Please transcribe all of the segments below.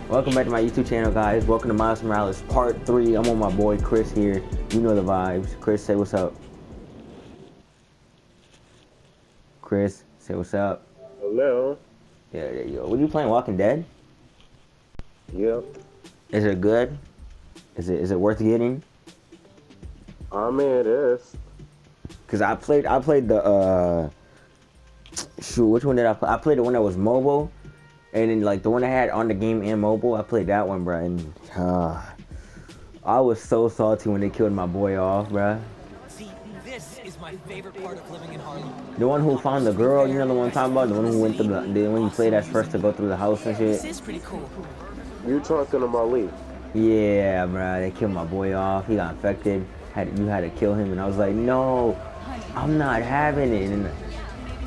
Welcome back to my YouTube channel, guys. Welcome to Miles Morales Part 3. I'm on my boy Chris here. You know the vibes. Chris, say what's up. Chris, say what's up. Hello. Yeah, there you go. Were you playing Walking Dead? Yep. Is it good? Is it worth getting? I mean, it is. Cause I played the shoot, which one did I play? I played the one that was mobile, and then like the one I had on the game and mobile. I played that one, bro. And I was so salty when they killed my boy off, bro. See, this is my favorite part of living in Harlem. The one who found the girl, you know the one I'm talking about? The one who went through when you played as first to go through the house and shit? This is pretty cool. You talking about Lee? Yeah, bro, they killed my boy off. He got infected. You had to kill him, and I was like, no, I'm not having it. And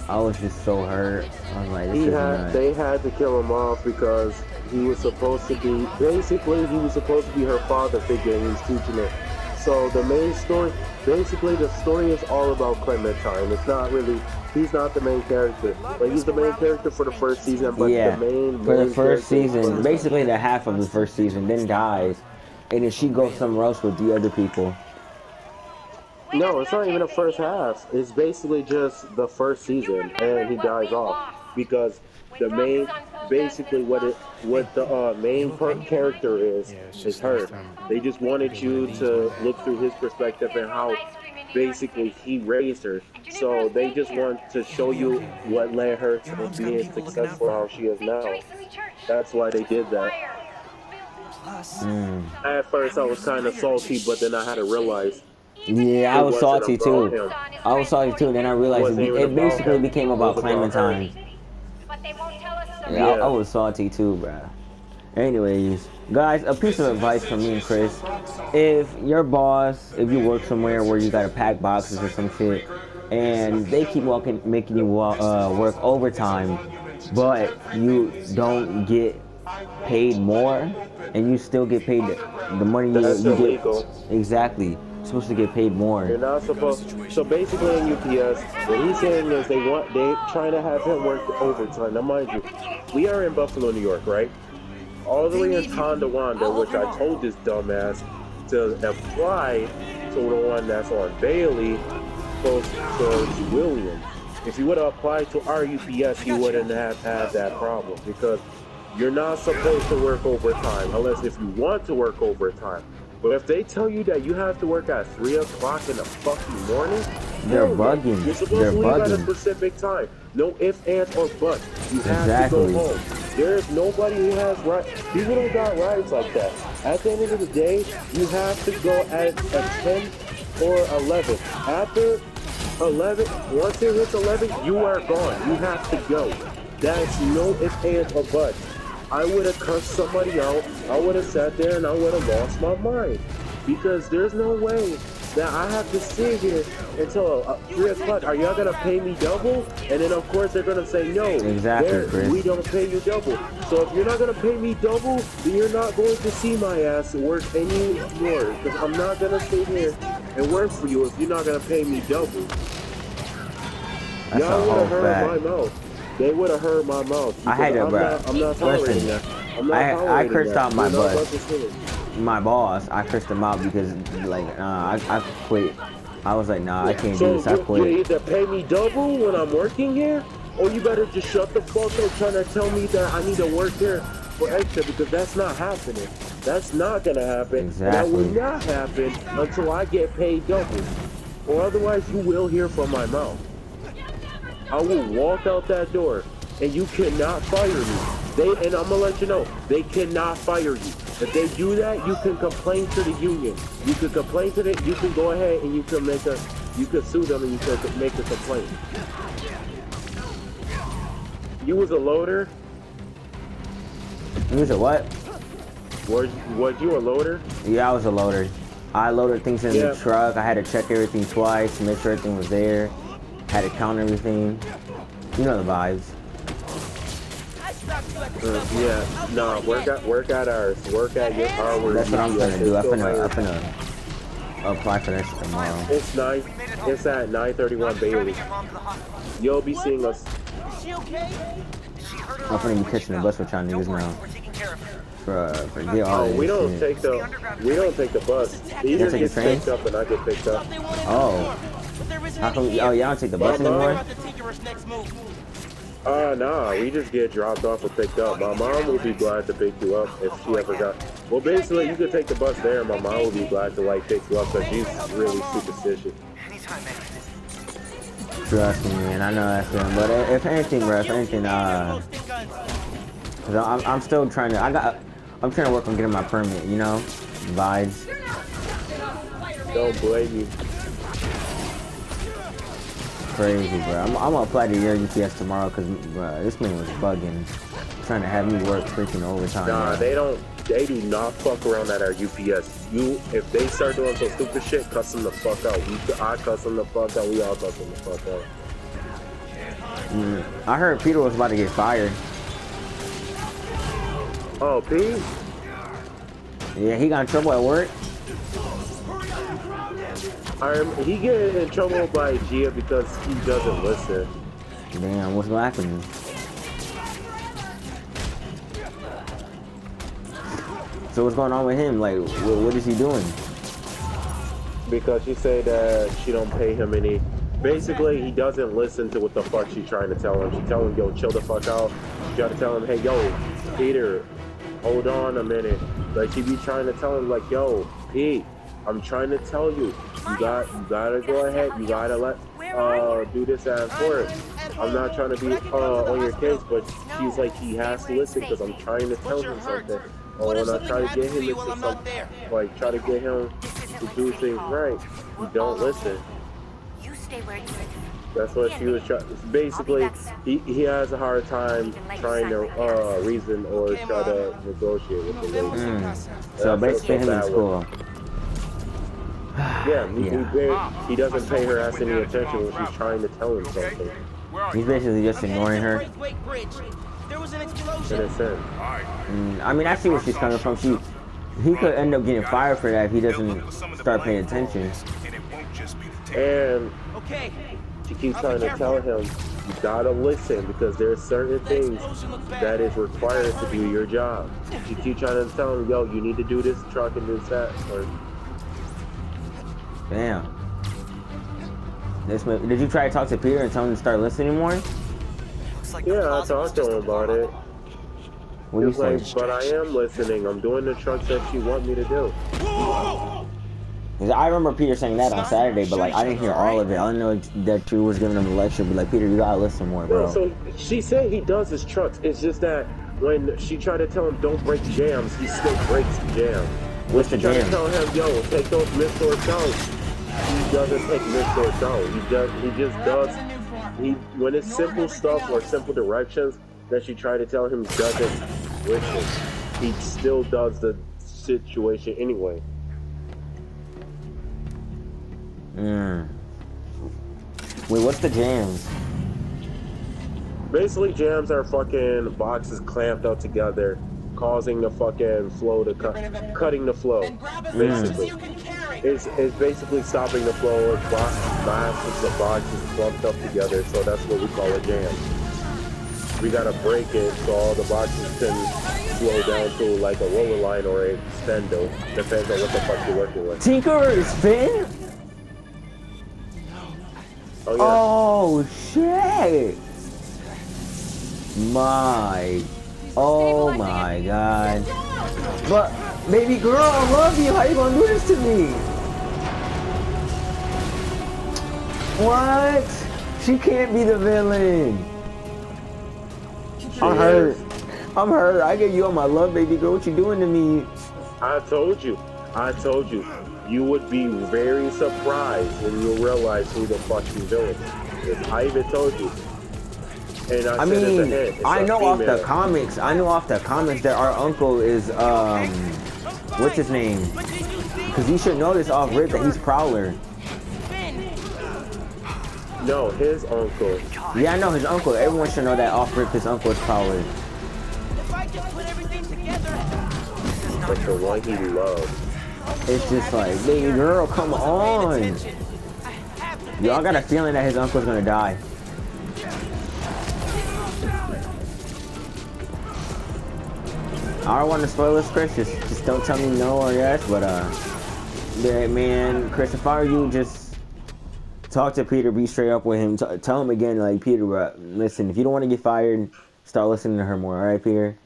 I was just so hurt. I was like, this is nuts. They had to kill him off because he was supposed to be, basically, he was supposed to be her father figure, and he's teaching her. So the main story, basically the story is all about Clementine. It's not really, he's not the main character. But he's the main character for the first season, but yeah, the main for the first character season, basically the half of the first season, then dies. And then she goes somewhere else with the other people. No, it's not even the first half. It's basically just the first season, and he dies off because the main, basically what the main character is her. They just wanted you to look through his perspective and how basically he raised her. So they just want to show you what led her to being successful how she is now. That's why they did that. At first I was kind of salty, but then I had to realize. Yeah, I was salty too. I was salty too. Then I realized it basically became about Clementine. Yeah, I was salty too, bro. Anyways, guys, a piece of advice from me and Chris: if your boss, if you work somewhere where you gotta pack boxes or some shit, and they keep making you work overtime, but you don't get paid more, and you still get paid the money you get. Exactly. Supposed to get paid more. You're not supposed to. So basically in UPS, what he's saying is they trying to have him work overtime. Now mind you, we are in Buffalo, New York, right? All the way in Tonawanda, which I told this dumbass to apply to the one that's on Bailey, close to Williams. If he would have applied to our UPS, he wouldn't have had that problem because you're not supposed to work overtime unless if you want to work overtime. But if they tell you that you have to work at 3 o'clock in the fucking morning, they're bugging. You're supposed to leave at a specific time. No ifs, ands, or buts. You have to go home. There's nobody who has rights. People don't got rights like that. At the end of the day, you have to go at 10 or 11. After 11, once it hits 11, you are gone. You have to go. That's no ifs, ands, or buts. I would have cussed somebody out, I would have sat there and I would have lost my mind. Because there's no way that I have to sit here until 3 o'clock. Are y'all going to pay me double? And then of course they're going to say no. Exactly, Chris. We don't pay you double. So if you're not going to pay me double, then you're not going to see my ass work anymore. Because I'm not going to sit here and work for you if you're not going to pay me double. Y'all would have heard my mouth. They would have heard my mouth. I had that, bro. I'm not tolerating that. I cursed out my boss. I cursed him out because, like, I quit. I was like, nah, I can't do this. I quit. You either pay me double when I'm working here, or you better just shut the fuck up trying to tell me that I need to work here for extra, because that's not happening. That's not gonna happen. Exactly. That will not happen until I get paid double, or otherwise you will hear from my mouth. I will walk out that door, and you cannot fire me. And I'm gonna let you know, they cannot fire you. If they do that, you can complain to the union. You can complain to you can go ahead and you can sue them and you can make a complaint. You was a loader? You was a what? Was you a loader? Yeah, I was a loader. I loaded things in the truck. I had to check everything twice to make sure everything was there. Had to count everything. You know the vibes. Yeah, no, work at ours. Work at our work. That's what I'm gonna do. I'm gonna apply for this tomorrow. It's at 931 Bailey. You'll be seeing us. I'm gonna be catching the bus with y'all niggas now. care of it. Bruh, forget all Oh, that we don't shit. take the bus. He either take gets the train? picked up and I get picked up. Oh. How come? Oh, y'all don't take the bus anymore? Nah, we just get dropped off or picked up. My mom will be glad to pick you up if she ever got. Well, basically, you could take the bus there. My mom will be glad to like pick you up because she's really superstitious. Anytime, man. Trust me, man. I know that feeling. But if anything, bro, if anything, cause I'm still trying to. I'm trying to work on getting my permit. You know, vibes. Don't blame me. Crazy, bro. I'm gonna apply to your UPS tomorrow because this man was bugging, trying to have me work freaking overtime. Nah, bro. they do not fuck around at our UPS. If they start doing some stupid shit, cuss them the fuck out. I cuss them the fuck out. We all cuss them the fuck out. I heard Peter was about to get fired. Oh, Pete? Yeah, he got in trouble at work. He get in trouble by Gia because he doesn't listen. Damn, what's happening? So what's going on with him? Like, what is he doing? Because she said that she don't pay him any. Basically, he doesn't listen to what the fuck she's trying to tell him. She tell him, yo, chill the fuck out. She try to tell him, hey, yo, Peter, hold on a minute. Like, she be trying to tell him, like, yo, Pete, I'm trying to tell you, you gotta go ahead. You gotta do this as work. I'm not trying to be on your case, but she's like, he has to listen because I'm trying to tell him something. Or when I try to get him into something, like try to get him to do things right, he don't listen. That's what she was trying. Basically, he has a hard time trying to reason or try to negotiate with the lady. So basically, him in school. Yeah, he doesn't pay her ass any attention when she's trying to tell him something. He's basically just ignoring her. There was an explosion. In a sense. I mean, I see where she's coming from. He could end up getting fired for that if he doesn't start paying attention. And she keeps trying to tell him, you gotta listen because there's certain things that is required to do your job. She keeps trying to tell him, yo, you need to do this truck and do that. Damn. Did you try to talk to Peter and tell him to start listening more? Yeah, I talked to him about it. What do you say? But I am listening. I'm doing the trucks that she want me to do. I remember Peter saying that on Saturday, but like I didn't hear all of it. I didn't know that you was giving him a lecture, but like Peter, you gotta listen more, bro. No, so she said he does his trucks. It's just that when she tried to tell him don't break jams, he still breaks the jam. What's the jam? She tried to tell him, yo, take those missors down. He doesn't take missors down. He just does. When it's simple stuff or simple directions that she tried to tell him doesn't wish it, he still does the situation anyway. Wait, what's the jams? Basically, jams are fucking boxes clamped up together, causing the fucking flow to cutting the flow. Basically, it's basically stopping the flow of masses of boxes clumped up together. So that's what we call a jam. We gotta break it so all the boxes can slow down to like a roller line or a extendo. Depends on what the fuck you're working with. Tinker's spin? Oh, yeah. Oh shit! Oh my god! But baby girl, I love you. How you gonna do this to me? What? She can't be the villain. I'm hurt. I'm hurt. I get you on my love, baby girl. What you doing to me? I told you. You would be very surprised when you realize who the fuck you villain is. I even told you. And I said it's a hint. I know off the comics. I know off the comics that our uncle is what's his name? Because you should know this off rip that he's Prowler. No, his uncle. Yeah, I know his uncle. Everyone should know that off rip his uncle is Prowler. But the one he loves. It's just like, baby girl, come on. Yo, I got a feeling that his uncle's gonna die. I don't want to spoil this, Chris. Just don't tell me no or yes. But yeah, man, Chris, if I were you, just talk to Peter. Be straight up with him. Tell him again, like Peter, bro, listen. If you don't want to get fired, start listening to her more. All right, Peter.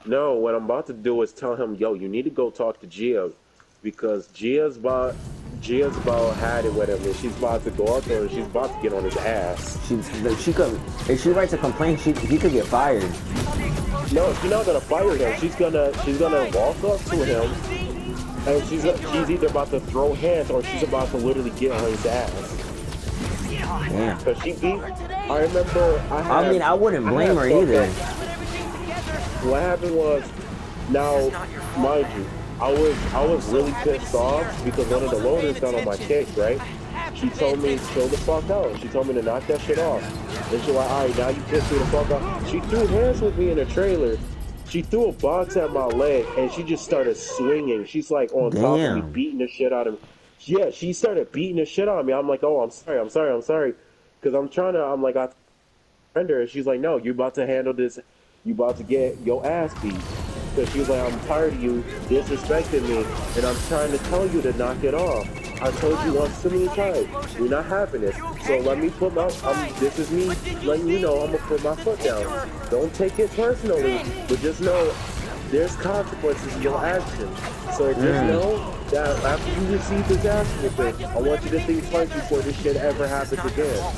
No, what I'm about to do is tell him, yo, you need to go talk to Gia, because Gia's about had it with him, and she's about to go out there and she's about to get on his ass. She could, if she writes a complaint, he could get fired. No, she's not gonna fire him. She's gonna walk up to him, and she's either about to throw hands or she's about to literally get on his ass. Damn. Cause she beat. I remember. I wouldn't blame her either. What happened was, now, mind you, I was really pissed off because one of the loaders got on my case, right? She told me to chill the fuck out. She told me to knock that shit off. And she's like, alright, now you pissed me the fuck off. She threw hands with me in a trailer. She threw a box at my leg and she just started swinging. She's like on top of me, beating the shit out of me. Yeah, she started beating the shit out of me. I'm like, oh, I'm sorry. Because I'm like, I friend her. And she's like, no, you're about to handle this. You about to get your ass beat. So she was like, I'm tired of you disrespecting me, and I'm trying to tell you to knock it off. I told you once too many times, you're not having it. So let me put this is me letting you know I'm gonna put my foot down. Don't take it personally, but just know there's consequences to your actions. So just know that after you receive this action with it, I want you to think twice before this shit ever happens again.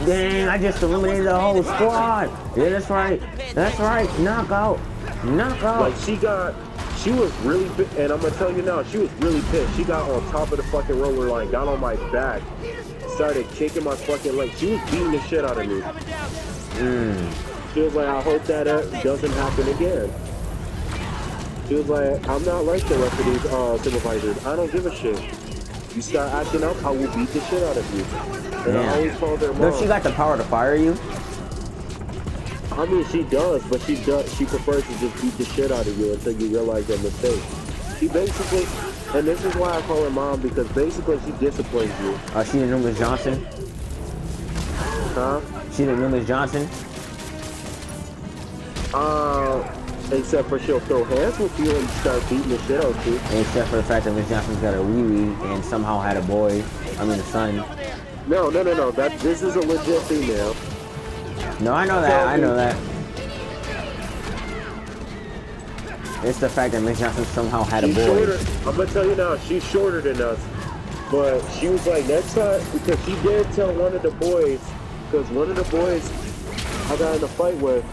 Dang, I just eliminated the whole squad. Yeah, that's right. Knockout. Like, she was really pissed, and I'm gonna tell you now, she was really pissed. She got on top of the fucking roller line, got on my back, started kicking my fucking leg. She was beating the shit out of me. She was like, I hope that doesn't happen again. She was like, I'm not like the rest of these supervisors. I don't give a shit. You start acting up, I will beat the shit out of you. And I always called her mom. Does she got the power to fire you? I mean, she does, but she prefers to just beat the shit out of you until you realize your mistake. She basically, and this is why I call her mom, because basically she disciplines you. She the new Miss Johnson? Huh? She the new Miss Johnson? Except for she'll throw hands with you and start beating the shit out of you. Except for the fact that Miss Johnson's got a wee-wee and somehow had a boy. I mean a son. No. This is a legit female. No, I know that. It's the fact that Miss Johnson somehow had a boy. Shorter. I'm gonna tell you now, she's shorter than us. But she was like, next time, because she did tell one of the boys, because one of the boys I got in a fight with,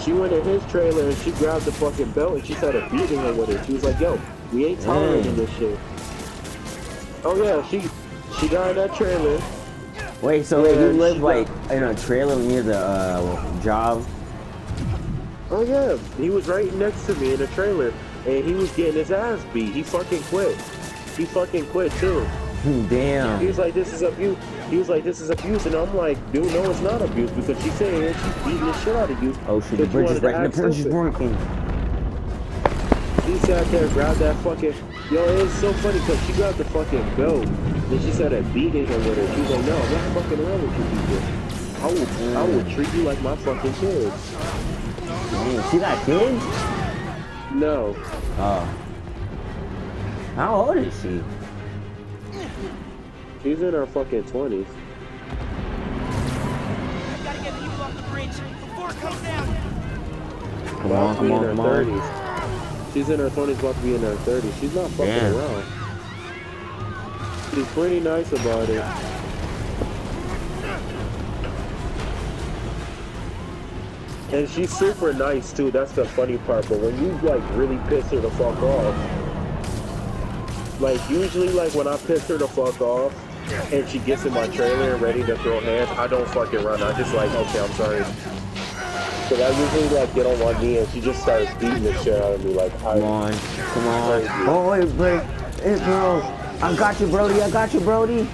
she went in his trailer and she grabbed the fucking belt and she started beating him with it. She was like, yo, we ain't tolerating this shit. Oh yeah, she got in that trailer. Wait, so you live like in a trailer near the job? Oh yeah, he was right next to me in a trailer and he was getting his ass beat. He fucking quit. He fucking quit too. Damn. He was like, this is abuse. He was like, this is abuse. And I'm like, dude, no, it's not abuse, because she's saying she's beating the shit out of you. Oh shit, the bridge is breaking. The bridge is breaking. She sat there, grabbed that fucking... Yo, it was so funny, because she grabbed the fucking belt. And she started beating him with it. She was like, no, I'm not fucking around with you people. I will treat you like my fucking kids. Damn, she got kids? No. Oh. How old is she? She's in her fucking 20s. I gotta get people off the bridge before it comes down. Come on. 30s. She's in her 20s, about to be in her 30s. She's not fucking around. She's pretty nice about it. And she's super nice too, that's the funny part. But when you like really piss her the fuck off, like usually like when I piss her the fuck off and she gets in my trailer and ready to throw hands, I don't fucking run. I just like, okay, I'm sorry. Cause I usually like get on one knee and she just starts beating the shit out of me. Like, come on. Oh wait, break. Hey bro, I got you, Brody.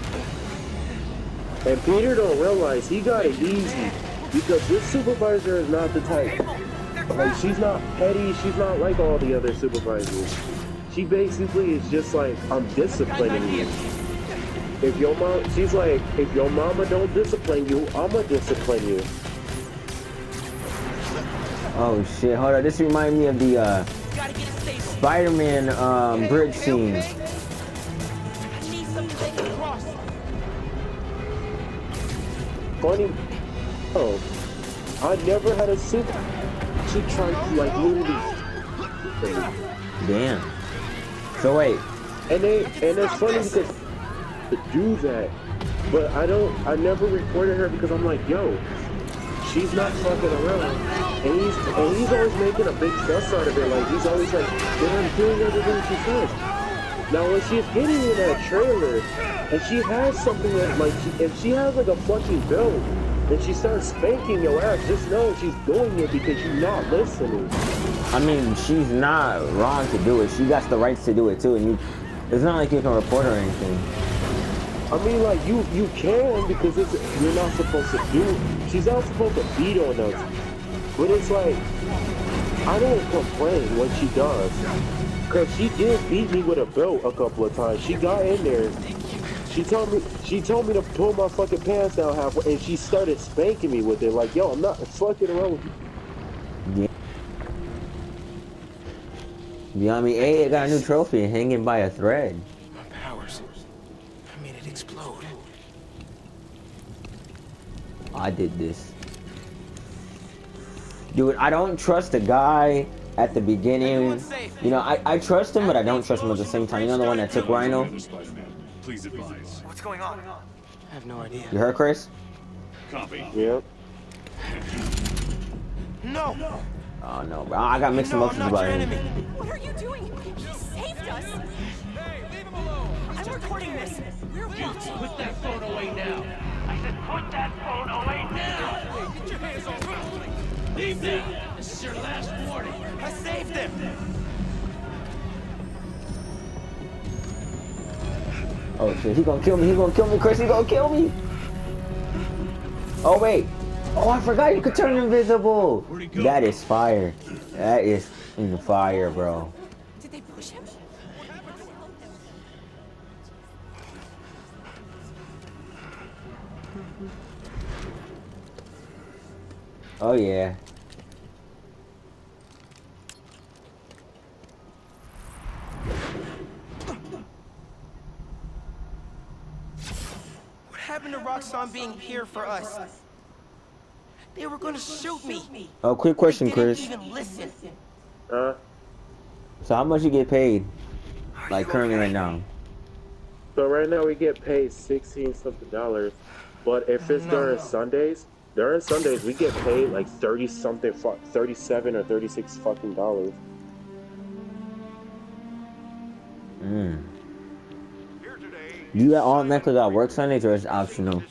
And Peter don't realize he got it easy because this supervisor is not the type. Like, she's not petty. She's not like all the other supervisors. She basically is just like, I'm disciplining you. If your mom, she's like, if your mama don't discipline you, I'ma discipline you. Oh shit, hold on. This reminds me of the Gotta get it stable. Spider-Man bridge scene. I need something to cross. Funny. Oh, I never had a super. She tried to like literally. Damn. So wait. And it's funny because to do that, but I never reported her because I'm like, yo, she's not fucking around, and he's always making a big fuss out of it. Like he's always like, then I'm doing everything she says. Now when she's getting in that trailer, and she has something that like, if she has like a fucking belt, and she starts spanking your ass, just know she's doing it because you're not listening. I mean, she's not wrong to do it. She got the rights to do it too, and it's not like you can report her or anything. I mean, like, you can because you're not supposed to do it. She's not supposed to beat on us. But it's like, I don't complain when she does. Because she did beat me with a belt a couple of times. She got in there. She told me to pull my fucking pants down halfway, and she started spanking me with it. Like, yo, I'm not fucking around with you. Yeah. You know what I mean? Hey, it got a new trophy hanging by a thread. My powers. I made it explode. I did this. Dude, I don't trust the guy at the beginning. You know, I trust him, but I don't trust him at the same time. You know the one that took Rhino? Please advise. What's going on? I have no idea. You heard, Chris? Copy. Yep. No! Oh, no, bro. I got mixed emotions about him. What are you doing? He saved us! Hey, leave him alone! I'm recording this! We're watching! Put that phone away now. I said put that phone away now. Get your hands off me! Leave now. This is your last warning. I saved him! Oh, shit. He gonna kill me. He gonna kill me, Chris. He gonna kill me. Oh, wait. Oh, I forgot you could turn invisible. That is fire. That is in fire, bro. Did they push him? Oh, yeah. What happened to Roxanne being here for us? They were gonna shoot me. Oh, quick question, They Chris. didn't even listen. Huh? So how much you get paid, like currently right now? So right now we get paid $16-something, but if it's during Sundays we get paid like 30-something, 37 or 36 fucking dollars. Mm. You automatically got work Sundays or it's optional?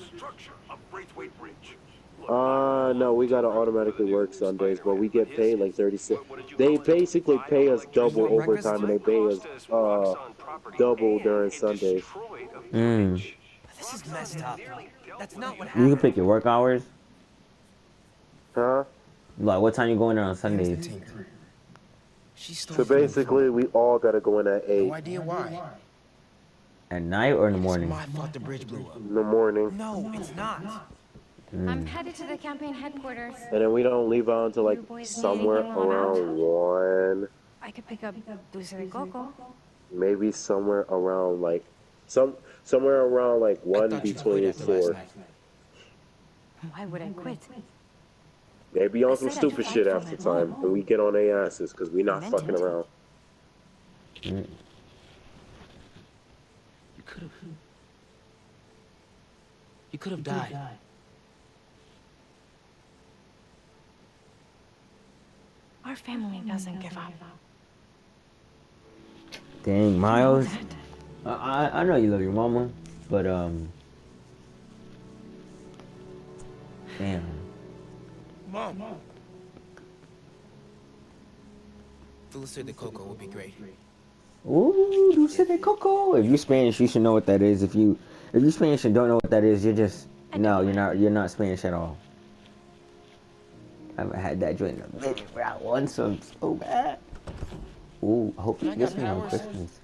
No, we gotta automatically work Sundays, but we get paid like 36. They basically pay us double overtime, and they pay us double during Sundays. Mm. This is messed up. That's not what You happened. can pick your work hours. Huh? Like what time you going there on Sundays? So basically, we all gotta go in at 8 No idea why. At night or in the It's morning? my fault the bridge blew up. in the morning, No, it's not. I'm headed to the campaign headquarters. and then we don't leave out until like somewhere around 1, I could pick up Dulce de Coco. maybe somewhere around like somewhere around like I 1 thought you between quit after last 4. night. Why would I quit? Maybe on some I said I'd stupid fight shit for after my time, mom. and we get on their asses because we not meant fucking it. around. Mm. You could have died. Our family doesn't give up. Dang, Miles. I know you love your mama, but damn. Mom. Dulce de Coco would be great. Ooh, Dulce de Coco. If you Spanish, you should know what that is. If you Spanish and don't know what that is, you're just no, you're not Spanish at all. I haven't had that joint in a minute, but I want some so bad. Ooh, I hope you I get got me on powers. Christmas.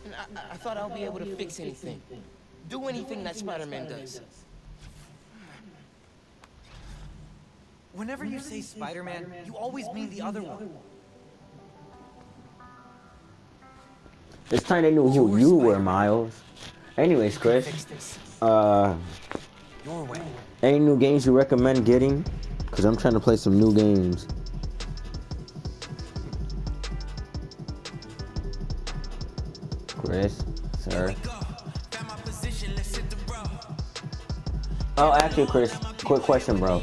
And I thought I'll be able to fix anything. Do anything that Spider-Man does. Whenever you say Spider-Man, you always mean the other one. It's time they knew who you were, Miles. Anyways, Chris, Your way. any new games you recommend getting? Cause I'm trying to play some new games. Chris, sir. Oh, actually, Chris, quick question, bro.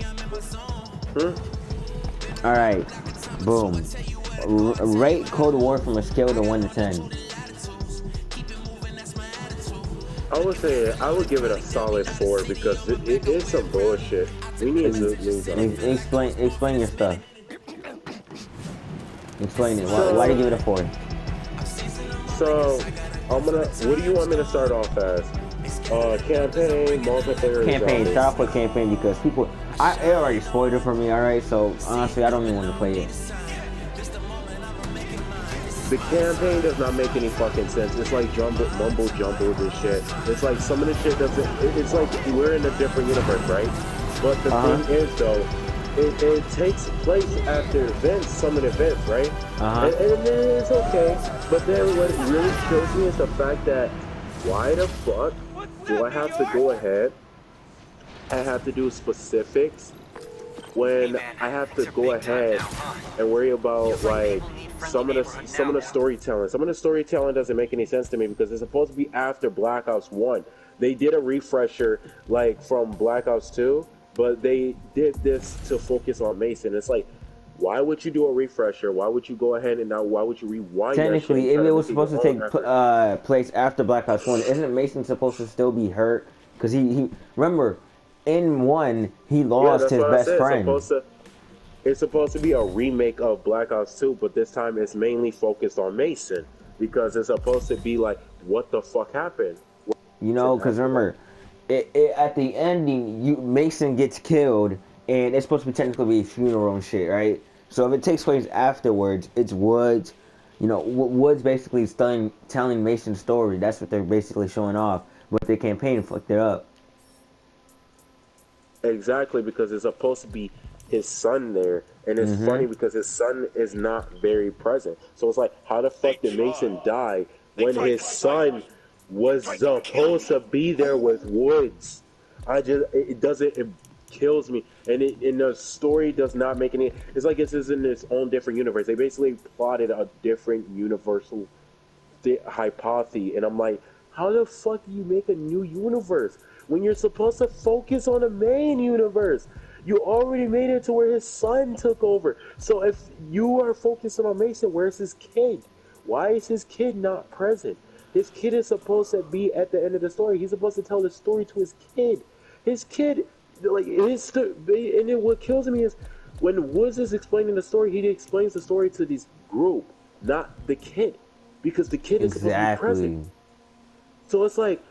All right, boom. Rate Cold War from a scale of 1 to 10. I would say I would give it a solid 4 because it is some bullshit. We need to move on. Explain your stuff. Explain it. Why do you give it a 4? So what do you want me to start off as? Campaign, multiplayer. Campaign. Start off with campaign because people, it already spoiled it for me. All right, so honestly, I don't even want to play it. The campaign does not make any fucking sense. It's like mumbo jumbo and shit. It's like some of the shit doesn't. It's like we're in a different universe, right? But the thing is, though, it takes place after events, some of the events, right? And it's okay. But then what really kills me is the fact that why the fuck do I have to go ahead? I have to do specifics when I have to go ahead and worry about like some of the storytelling. Some of the storytelling doesn't make any sense to me because it's supposed to be after Black Ops 1. They did a refresher like from Black Ops 2, but they did this to focus on Mason. It's like, why would you do a refresher? Why would you go ahead and now why would you rewind? Technically, if it was supposed to take place after Black Ops 1, isn't Mason supposed to still be hurt? Because he remember, in 1, he lost his best friend. It's supposed to be a remake of Black Ops 2, but this time it's mainly focused on Mason because it's supposed to be like, what the fuck happened? You know, because remember, at the ending, Mason gets killed, and it's supposed to be technically a funeral and shit, right? So if it takes place afterwards, it's Woods. You know, Woods basically telling Mason's story. That's what they're basically showing off. But their campaign fucked it up. Exactly, because it's supposed to be his son there, and it's funny because his son is not very present. So it's like, how the fuck did Mason die when his son was supposed to be there with Woods? It kills me, and the story does not make any. It's like it's in its own different universe. They basically plotted a different universal hypothesis, and I'm like, how the fuck do you make a new universe when you're supposed to focus on the main universe? You already made it to where his son took over. So if you are focusing on Mason, where's his kid? Why is his kid not present? His kid is supposed to be at the end of the story. He's supposed to tell the story to his kid. His kid, like, and then what kills me is when Woods is explaining the story, he explains the story to this group, not the kid. Because the kid is supposed to be present. So it's like,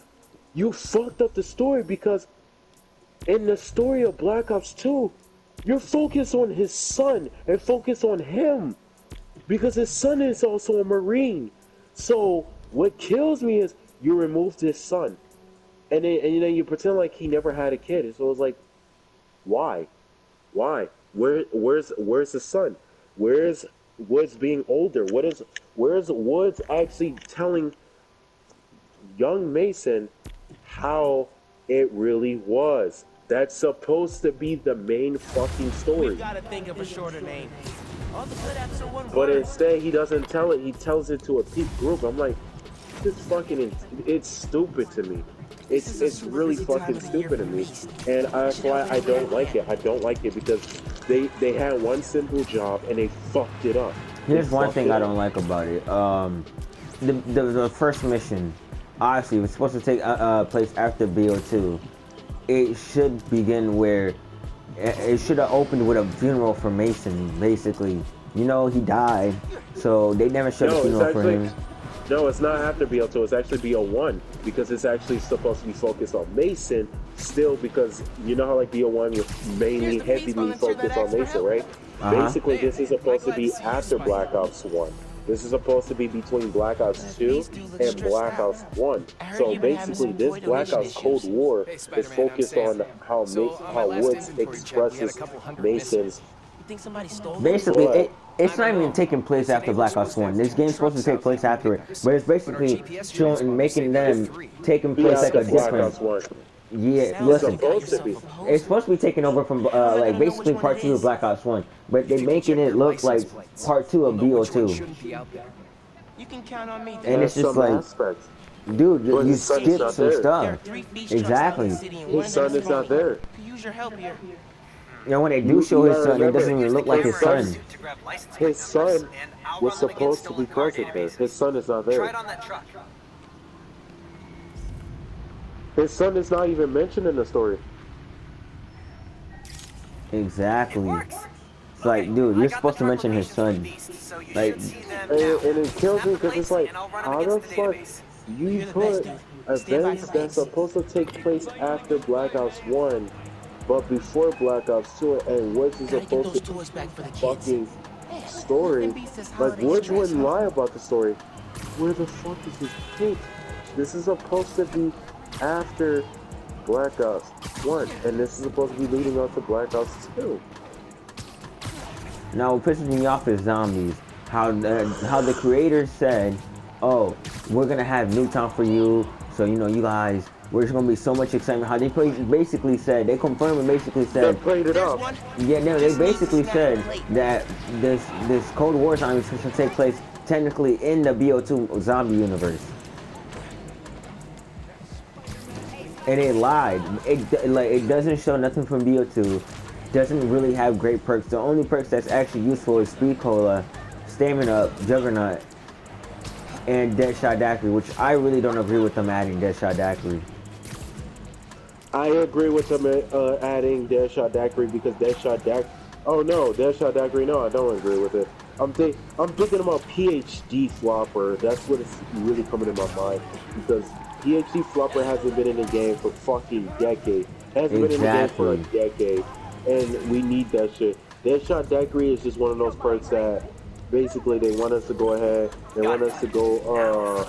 you fucked up the story because in the story of Black Ops 2, you're focused on his son and focus on him because his son is also a Marine. So what kills me is you removed his son and then you pretend like he never had a kid. So it's like, why? Where's the son? Where's Woods being older? Where's Woods actually telling young Mason how it really was? That's supposed to be the main fucking story. We gotta think of a shorter name. All the good apps are one But word. instead, he doesn't tell it. He tells it to a peak group. I'm like, this fucking, it's stupid to me. It's really fucking stupid to me. And that's why I don't like it. I don't like it because they had one simple job and they fucked it up. Here's one thing I don't like about it. The first mission, honestly, it was supposed to take place after BO2. It should begin where it should have opened with a funeral for Mason, basically. You know, he died, so they never showed a funeral for him. No, it's not after BO2, it's actually BO1, because it's actually supposed to be focused on Mason still, because you know how like BO1 you're mainly heavily focused on Mason, right? Basically, this is supposed to be after Black Ops 1. This is supposed to be between Black Ops 2 and Black Ops 1. So basically, this Black Ops Cold War is focused on how Woods expresses Mason's. Basically, it's not even taking place after Black Ops 1. This game's supposed to take place after it, but it's basically showing, making them taking place like a different. Yeah, listen, it's supposed to be taken over from like basically part 2 of Black Ops 1, but they're making it look like part 2 of BO2. You can count on me. And it's just like, dude, you skipped some stuff. Exactly. His son is not there. Use your help here. You know, when they do show his son, it doesn't even look like his son. His son was supposed to be present there. His son is not there. His son is not even mentioned in the story. Exactly. It's like, dude, you're supposed to mention his son. Like, and it kills me because it's like, how the fuck you put events that's supposed to take place after Black Ops 1, but before Black Ops 2, and Woods is supposed to fucking story. Like, Woods wouldn't lie about the story. Where the fuck is his kid? This is supposed to be after Black Ops 1, and this is supposed to be leading up to Black Ops 2. now what pisses me off is zombies. How the creators said, oh, we're gonna have Newtown for you, so you know, you guys, there's gonna be so much excitement. How they basically said, they confirmed and basically said, they played it up. Yeah, no, they basically said that this Cold War zombie is gonna take place technically in the BO2 zombie universe. And it lied. It doesn't show nothing from BO2. Doesn't really have great perks. The only perks that's actually useful is Speed Cola, Stamina, Juggernaut, and Deadshot Daiquiri, which I really don't agree with them adding Deadshot Daiquiri. I agree with them adding Deadshot Daiquiri because Deadshot Daiquiri. Oh no, Deadshot Daiquiri. No, I don't agree with it. I'm thinking about PhD Flopper. That's what is really coming to my mind because PhD Flopper hasn't been in the game for fucking decades. Hasn't been in the game for a decade, and we need that shit. Deadshot Daiquiri is just one of those perks that basically they want us to go ahead. They want us to go.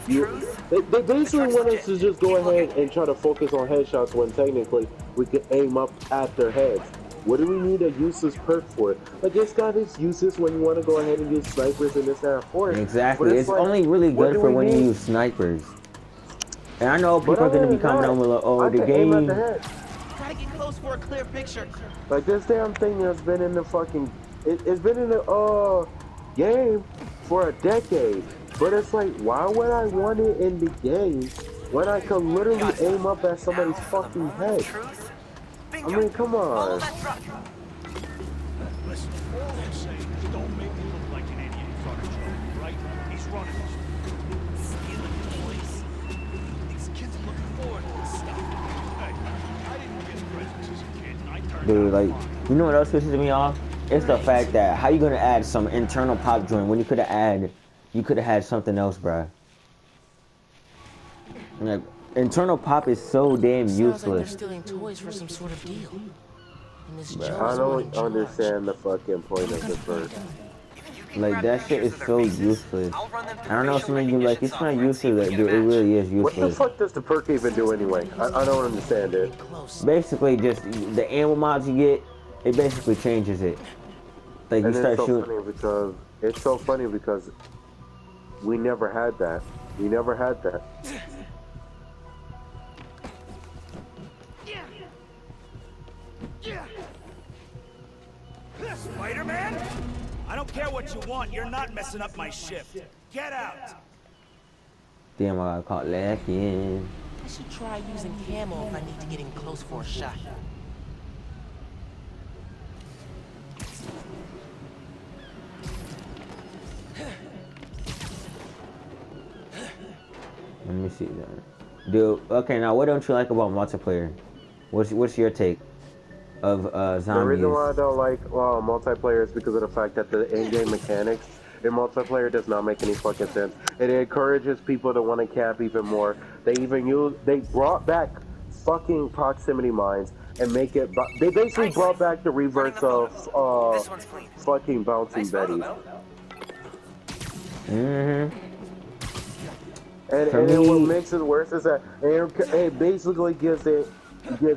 They basically want us to just go ahead and try to focus on headshots when technically we could aim up at their heads. What do we need a useless perk for? Like, this guy is useless when you want to go ahead and use snipers and this and that for it. Exactly. It's like, only really good for when you use snipers. And I know people are going to be coming on with like, oh, the game. Gotta get close for a clear picture. Like, this damn thing has been in the fucking... It's been in the game for a decade. But it's like, why would I want it in the game when I could literally aim up at somebody's fucking head? I mean, come on. Listen, all I'm saying is don't make me look like an idiot in front of Joe, right? He's running us. Stealing toys. These kids are looking forward to this stuff. Hey, I didn't get presents as a kid, and I turned Dude, like, you know what else pisses me off? It's the fact that how you gonna add some internal pop joint when you could have had something else, bruh. Like, internal pop is so damn useless. Like they're stealing toys for some sort of deal. I don't understand the fucking point of the perk. Like, that shit is so useless. I don't know if some of you like, it's not useless, dude, it really is useless. What the fuck does the perk even do anyway? I don't understand it. Basically, just the ammo mods you get, it basically changes it. Like, you start shooting. It's so funny because we never had that. We never had that. Spider-Man? I don't care what you want, you're not messing up my shift. Get out! Damn, I got caught lacking. I should try using camo if I need to get in close for a shot. Let me see that. Dude, okay, now what don't you like about multiplayer? What's your take of zombies? The reason why I don't like multiplayer is because of the fact that the in-game mechanics in multiplayer does not make any fucking sense. It encourages people to want to camp even more. They brought back fucking proximity mines and make it. They basically brought back the reverse of fucking bouncing Betty. Mm-hmm. And then what makes it worse is that it basically gives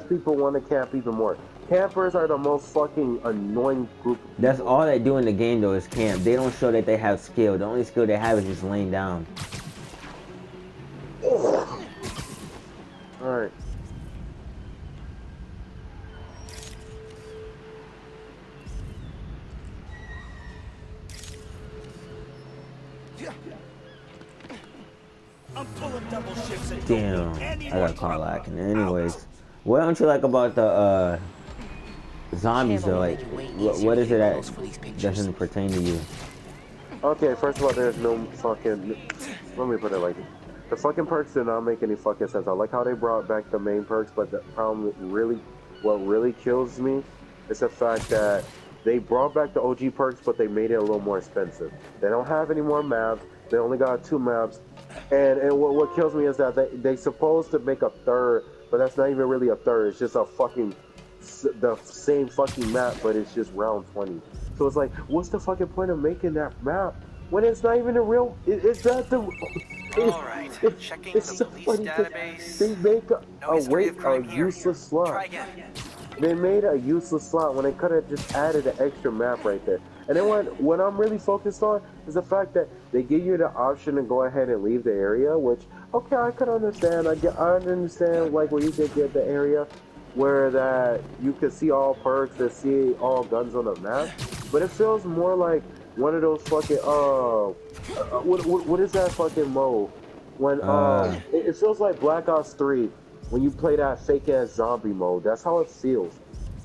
people want to camp even more. Campers are the most fucking annoying group of people. That's all they do in the game though is camp. They don't show that they have skill. The only skill they have is just laying down. Alright. I'm pulling double shifts and Damn, I got caught lacking. Anyways, what don't you like about the zombies though? Like, what is it that doesn't pertain to you? Okay, first of all, there's no fucking... Let me put it like this. The fucking perks do not make any fucking sense. I like how they brought back the main perks, but the problem what really kills me is the fact that they brought back the OG perks, but they made it a little more expensive. They don't have any more maps. They only got 2 maps. And what kills me is that they supposed to make a third, but that's not even really a third. It's just a fucking... the same fucking map, but it's just round 20. So it's like, what's the fucking point of making that map when it's not even a real... It's not the... Alright, checking it's the so police funny database. they make No history of crime a here. useless slot. Try again. They made a useless slot when they could have just added an extra map right there. And then what I'm really focused on is the fact that they give you the option to go ahead and leave the area, which, okay, I could understand. I understand, like, where you could get the area where that you could see all perks and see all guns on the map. But it feels more like one of those fucking, what is that fucking mode? When, it feels like Black Ops 3 when you play that fake ass zombie mode. That's how it feels.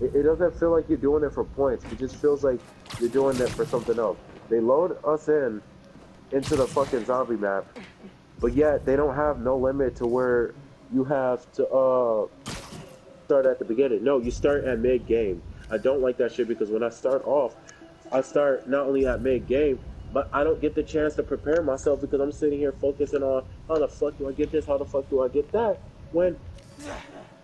It doesn't feel like you're doing it for points. It just feels like you're doing it for something else. They load us into the fucking zombie map, but yet they don't have no limit to where you have to start at the beginning. No, you start at mid game. I don't like that shit because when I start off, I start not only at mid game, but I don't get the chance to prepare myself because I'm sitting here focusing on how the fuck do I get this, how the fuck do I get that, when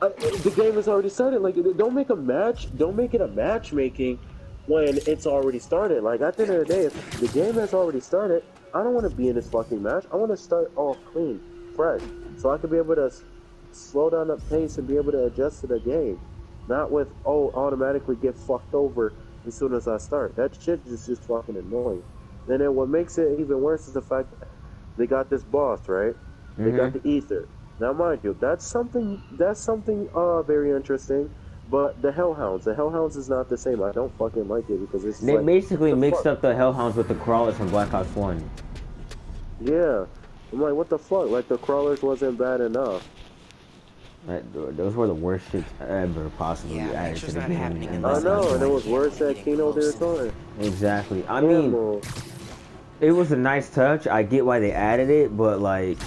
the game has already started. Like, don't make it a matchmaking when it's already started. Like, at the end of the day, if the game has already started, I don't want to be in this fucking match. I want to start off clean, fresh, so I can be able to slow down the pace and be able to adjust to the game. Not with, automatically get fucked over as soon as I start. That shit is just fucking annoying. And then what makes it even worse is the fact that they got this boss, right? They got the ether. Now, mind you, that's something very interesting. But the Hellhounds is not the same. I don't fucking like it because it's They like, basically mixed up the Hellhounds with the Crawlers from Black Ops 1. Yeah. I'm like, what the fuck? Like, the Crawlers wasn't bad enough. Those were the worst shits ever possibly added to the game. I know, and it was worse at Kino del Torre. Exactly. I mean, it was a nice touch. I get why they added it, but like,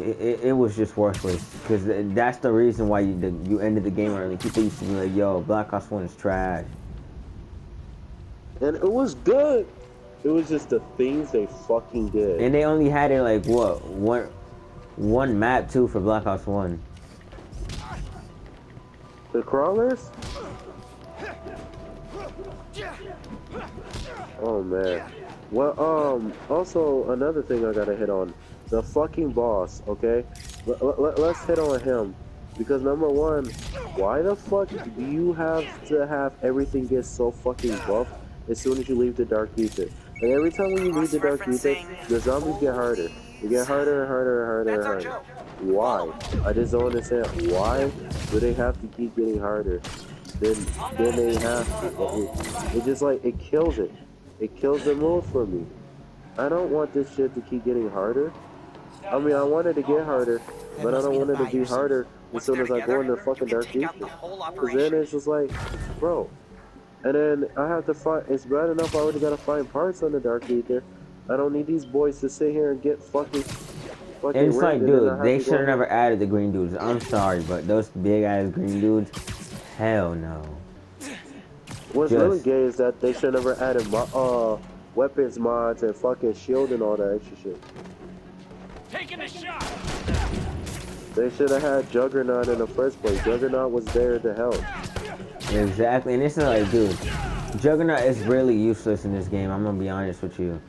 it was just worthless. Because that's the reason why you ended the game early. People used to be like, yo, Black Ops 1 is trash. And it was good. It was just the things they fucking did. And they only had it like, what, one map too for Black Ops 1. The Crawlers? Oh man. Well, also another thing I gotta hit on, the fucking boss. Okay, let's hit on him because number one, why the fuck do you have to have everything get so fucking buffed as soon as you leave the Dark Ether? And every time when you leave the Dark Ether, the zombies get harder. They get harder and harder and harder and harder. Why? I just don't understand. Why do they have to keep getting harder? Then they have to. It just like, it kills it. It kills the mood for me. I don't want this shit to keep getting harder. I mean, I want it to get harder, but I don't want it to be harder as soon as I go in the fucking Dark Ether. Because then it's just like, bro. And then I have to find, it's bad enough I already gotta find parts on the Dark Ether. I don't need these boys to sit here and get fucking And it's like, dude, they should have never added the green dudes. I'm sorry, but those big ass green dudes, hell no. What's really gay is that they should never added weapons mods and fucking shield and all that extra shit. Taking a shot. They should have had Juggernaut in the first place. Juggernaut was there to help. Exactly, and it's like, dude, Juggernaut is really useless in this game. I'm gonna be honest with you.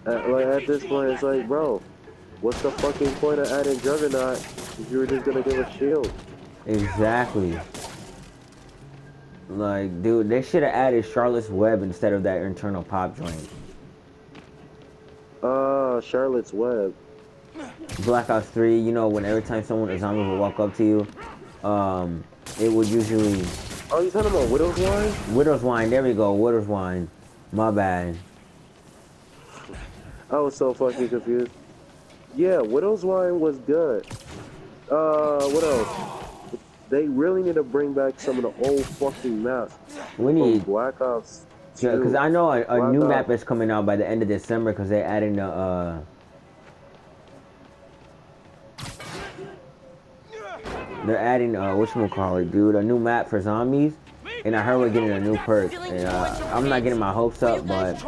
Like at this point, it's like, bro, what's the fucking point of adding Juggernaut if you were just gonna give a shield? Exactly. Like, dude, they should have added Charlotte's Web instead of that internal pop joint. Charlotte's Web. Black Ops 3, you know, when every time a zombie would walk up to you, it would usually... Oh, you talking about Widow's Wine? Widow's Wine, there we go, Widow's Wine. My bad. I was so fucking confused. Yeah, Widow's Wine was good. What else? They really need to bring back some of the old fucking maps. We need... Black Ops 2. Yeah, because I know a new map is coming out by the end of December because they're adding the, they're adding, whatchamacallit, dude, a new map for zombies. And I heard we're getting a new perk. And, I'm not getting my hopes up, but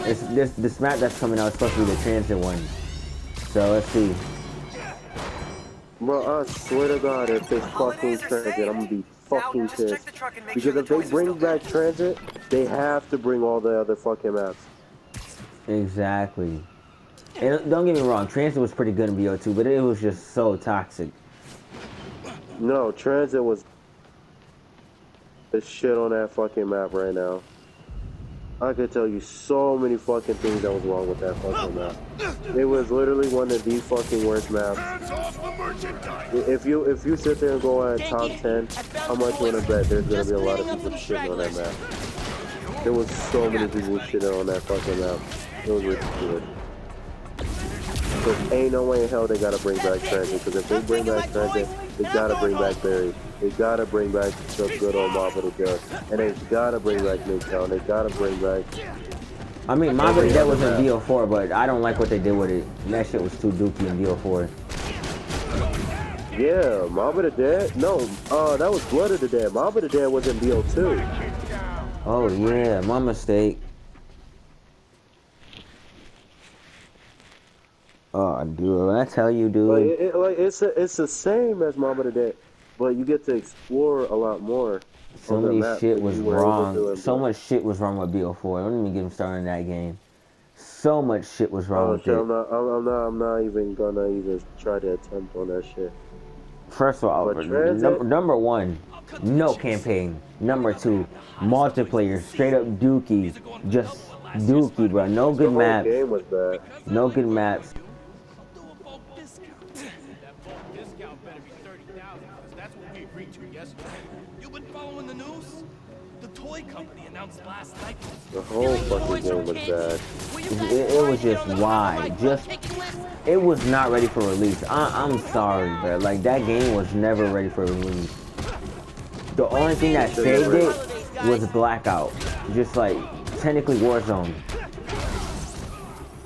this map that's coming out is supposed to be the transit one. So let's see. Bro, I swear to God, if they fucking transit, I'm gonna be fucking pissed. Because if they bring back transit, they have to bring all the other fucking maps. Exactly. And don't get me wrong, transit was pretty good in BO2, but it was just so toxic. No, transit was the shit on that fucking map right now. I could tell you so many fucking things that was wrong with that fucking map. It was literally one of the fucking worst maps. If you sit there and go at top 10, how much you wanna bet there's gonna be a lot of people shitting on that map? There was so many people shitting on that fucking map. It was ridiculous. Because ain't no way in hell they gotta bring back transit. Because if they bring back transit, they gotta bring back Barry. They gotta bring back the good old Mob of the Dead. And they gotta bring back Midtown. They gotta bring back... I mean, Mob of the Dead was in BO4, but I don't like what they did with it. That shit was too dookie in BO4. Yeah, Mob of the Dead? No, that was Blood of the Dead. Mob of the Dead was in BO2. Oh yeah, my mistake. Oh, dude, when I tell you, dude. It's the same as Mob of the Dead, but you get to explore a lot more. So many shit was wrong. So much shit was wrong with BO4. Don't even get him started in that game. So much shit was wrong with it. I'm not even gonna try to attempt on that shit. First of all, number one, no campaign. Number two, multiplayer, straight up dookie, just dookie, bro. No good maps. The game was bad. No good maps. Following the news? The toy company announced last night. The whole fucking game was bad. It was just why. It was not ready for release. I'm sorry, bro. Like, that game was never ready for release. The only thing that saved it was Blackout. Just like, technically Warzone.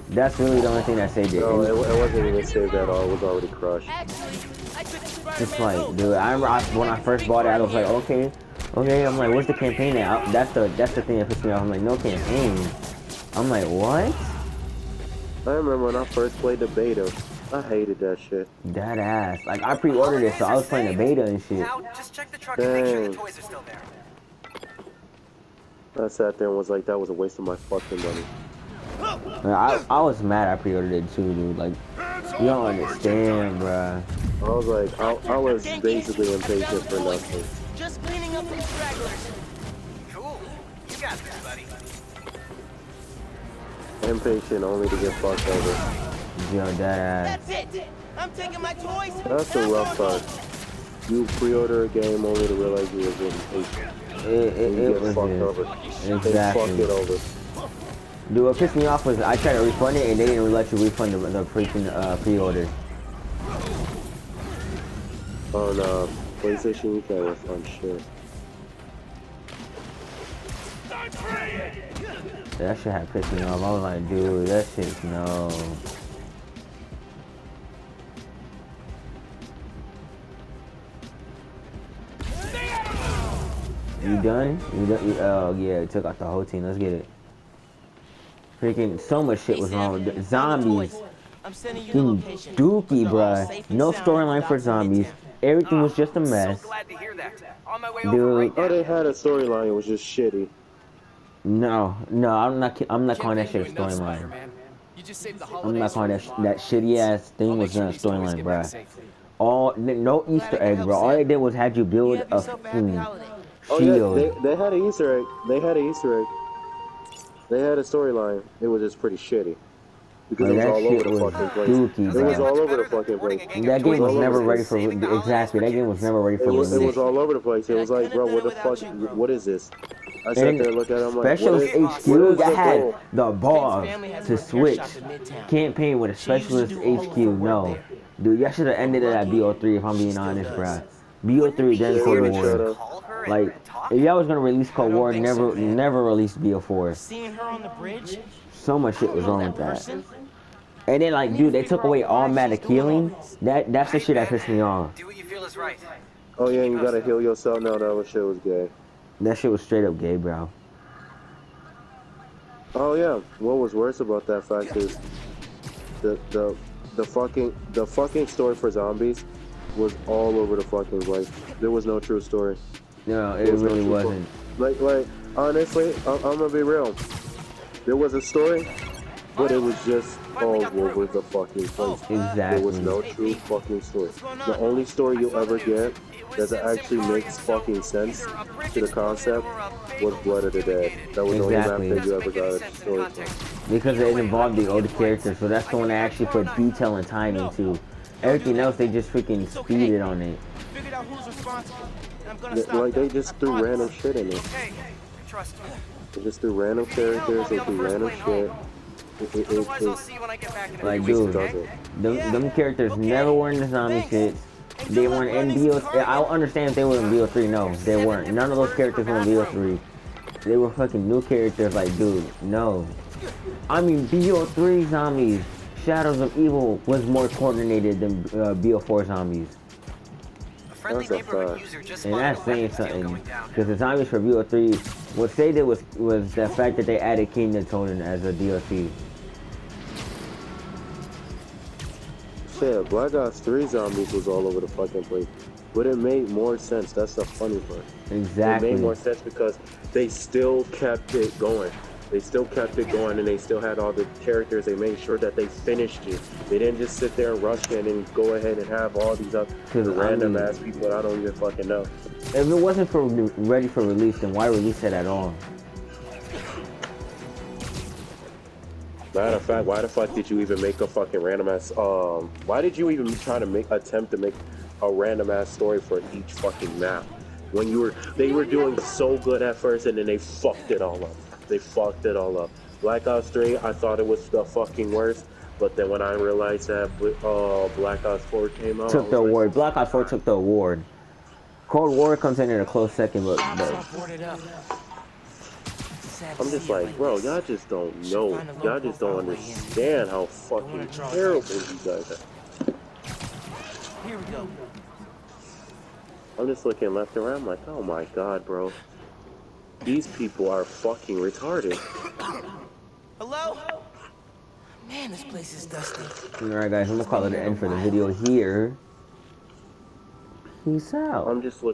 That's really the only thing that saved it. No, it wasn't even saved at all. It was already crushed. Just like, dude, I remember when I first bought it, I was like, okay. I'm like, where's the campaign at? That's the thing that pissed me off. I'm like, no campaign. I'm like, what? I remember when I first played the beta. I hated that shit. That ass. Like, I pre-ordered it, so I was playing the beta and shit. Now, just check the truck and make sure the toys are still there. I sat there and was like, that was a waste of my fucking money. I was mad I pre-ordered it too, dude. Like, you don't understand, bruh. I was like, I was basically impatient for nothing. Just cleaning up some stragglers. Cool. You got this, buddy. Impatient only to get fucked over. Yo, that ass. That's it. I'm taking my toys. That's the rough part. You pre-order a game only to realize you were getting impatient. It was fucked over. Exactly. They fucked it over. Dude, what pissed me off was I tried to refund it and they didn't let you refund the pre-order. On PlayStation, you can refund shit. That shit had pissed me off. I was like, dude, that shit's no. You done? Oh yeah, it took out the whole team. Let's get it. Freaking so much shit was wrong with it. Zombies. Dookie, bruh. No storyline for zombies. Everything was just a mess. So glad to hear that. On my way Dude. over right Oh, now. they had a storyline. It was just shitty. No, I'm not. I'm not calling that shit a storyline. I'm not calling that shitty ass thing was not a storyline, bruh. No Easter egg, bro. All they did was had you build a Oh yeah, shield. they had an Easter egg. They had an Easter egg. They had a storyline. It was just pretty shitty. Because it was all over the fucking place. Dookie, It was bro. all over the fucking place. That game was never ready for exactly. That game was never ready for release. It was all over the place. It was like, bro, what the fuck? What is this? I sat there and looked at it. I'm like, Specialist HQ that had the balls to switch campaign with a Specialist HQ. No, dude, y'all should have ended it at BO3 if I'm being honest, bruh. BO3 then Cold War. Like, if y'all was gonna release Cold War, never release BO4. Seeing her on the bridge? So much shit was wrong with that. And then, like, dude, they took away automatic healing. That's the shit that pissed me off. Do what you feel is right. Oh yeah, you gotta heal yourself. No, that shit was gay. That shit was straight up gay, bro. Oh yeah, what was worse about that fact is the fucking story for zombies was all over the fucking place. There was no true story. No, it really wasn't. Like honestly, I'm gonna be real. There was a story, but it was just all over the fucking place. Exactly. There was no true fucking story. The only story you'll ever get that actually makes fucking sense to the concept was Blood of the Dead. That was the only map that you ever got a story from. Because it involved the older characters, so that's the one that actually put detail and time into. Everything else, they just freaking speeded on it. Figured out who's responsible. And I'm gonna stop Like, they just threw random shit in it. Hey, trust me. They just threw random characters, they threw random shit. Otherwise, I'll see you when I get back in a Like, few weeks, dude, okay? them characters never were in the zombie shit. They weren't in BO3. I'll understand if they were in BO3. No, they weren't. None of those characters were in BO3. They were fucking new characters. Like, dude, no. I mean, BO3 zombies, Shadows of Evil, was more coordinated than BO4 zombies. A friendly neighborhood user just And spotted that's a saying weapons jam something. going down. Because the zombies for BO3, what they did was the fact that they added Kingdom Tonin as a DLC. Shit, Black Ops 3 zombies was all over the fucking place. But it made more sense. That's the funny part. Exactly. It made more sense because they still kept it going. They still kept it going and they still had all the characters. They made sure that they finished it. They didn't just sit there and rush in and go ahead and have all these other random ass people that I don't even fucking know. If it wasn't ready for release, then why release it at all? Matter of fact, why the fuck did you even make a fucking random ass, why did you even try to attempt to make a random ass story for each fucking map? When they were doing so good at first and then they fucked it all up. They fucked it all up. Black Ops 3, I thought it was the fucking worst, but then when I realized that Black Ops 4 came out, Took the award. Black Ops 4 took the award. Cold War comes in at a close second, but I'm just like, bro, y'all just don't know. Y'all just don't understand how fucking terrible you guys are. Here we go. I'm just looking left and right. I'm like, oh my god, bro. These people are fucking retarded. Hello? Man, this place is dusty. alright, guys, I'm gonna call it an end for the video here. Peace out. I'm just looking.